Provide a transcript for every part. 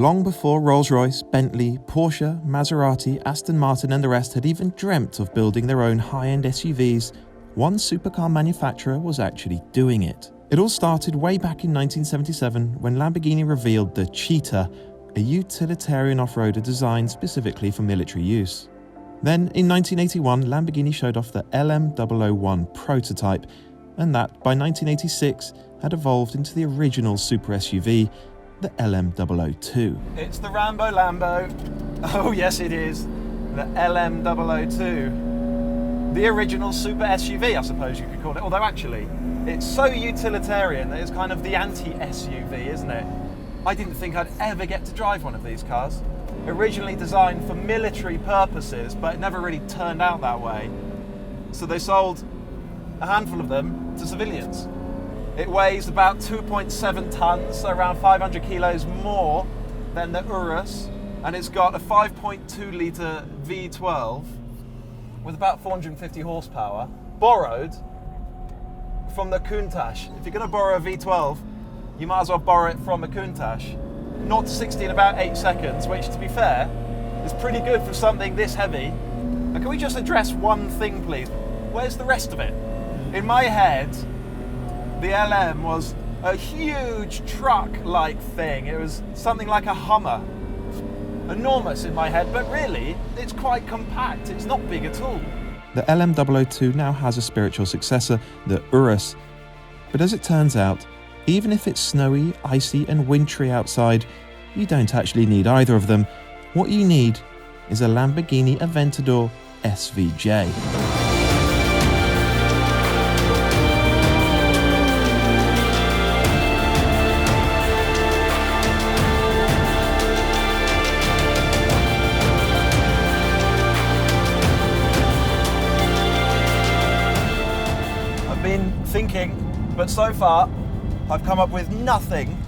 Long before Rolls-Royce, Bentley, Porsche, Maserati, Aston Martin and the rest had even dreamt of building their own high-end SUVs, one supercar manufacturer was actually doing it. It all started way back in 1977 when Lamborghini revealed the Cheetah, a utilitarian off-roader designed specifically for military use. Then, in 1981, Lamborghini showed off the LM001 prototype, and that, by 1986, had evolved into the original super SUV, the LM002. It's the Rambo Lambo. Oh yes it is. The LM002. The original super SUV, I suppose you could call it. Although actually, it's so utilitarian that it's kind of the anti-SUV, isn't it? I didn't think I'd ever get to drive one of these cars. Originally designed for military purposes, but it never really turned out that way. So they sold a handful of them to civilians. It weighs about 2.7 tons, so around 500 kilos more than the Urus, and it's got a 5.2 litre V12 with about 450 horsepower, borrowed from the Countach. If you're going to borrow a V12, you might as well borrow it from a Countach. 0 to 60 in about 8 seconds, which, to be fair, is pretty good for something this heavy. And can we just address one thing, please? Where's the rest of it? In my head, the LM was a huge truck-like thing. It was something like a Hummer. Enormous in my head, but really, it's quite compact. It's not big at all. The LM002 now has a spiritual successor, the Urus. But as it turns out, even if it's snowy, icy and wintry outside, you don't actually need either of them. What you need is a Lamborghini Aventador SVJ. I've been thinking, but so far I've come up with nothing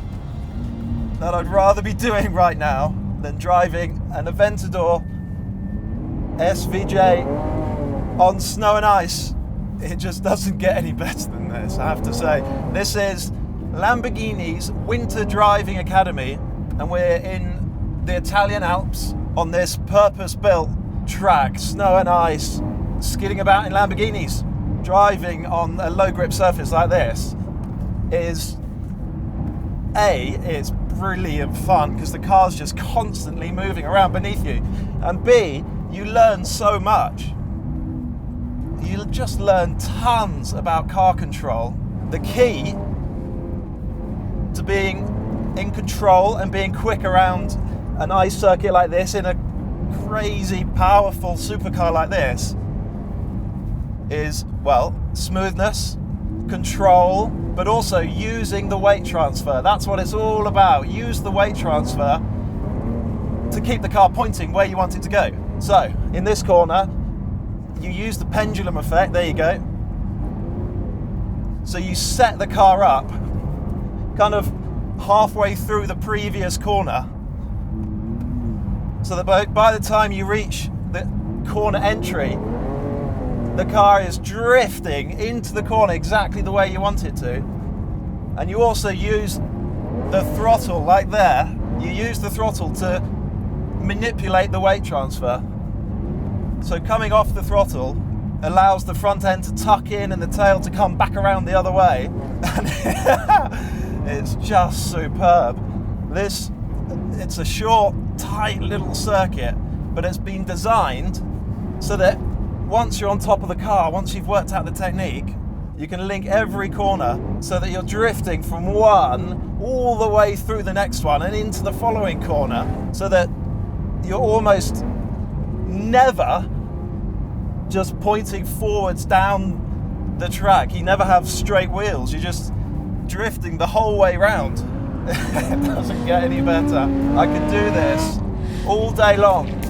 that I'd rather be doing right now than driving an Aventador SVJ on snow and ice. It just doesn't get any better than this, I have to say. This is Lamborghini's Winter Driving Academy, and we're in the Italian Alps on this purpose-built track, snow and ice, skidding about in Lamborghinis. Driving on a low-grip surface like this is it's brilliant fun because the car's just constantly moving around beneath you, and B, you learn so much. You just learn tons about car control. The key to being in control and being quick around an ice circuit like this in a crazy powerful supercar like this is, well, smoothness, control, but also using the weight transfer. That's what it's all about. Use the weight transfer to keep the car pointing where you want it to go. So, in this corner, you use the pendulum effect. There you go. So you set the car up kind of halfway through the previous corner, so that by the time you reach the corner entry, the car is drifting into the corner exactly the way you want it to. And you also use the throttle, like there, you use the throttle to manipulate the weight transfer. So coming off the throttle allows the front end to tuck in and the tail to come back around the other way. And it's just superb. It's a short, tight little circuit, but it's been designed so that once you're on top of the car, once you've worked out the technique, you can link every corner so that you're drifting from one all the way through the next one and into the following corner, so that you're almost never just pointing forwards down the track. You never have straight wheels. You're just drifting the whole way round. It doesn't get any better. I could do this all day long.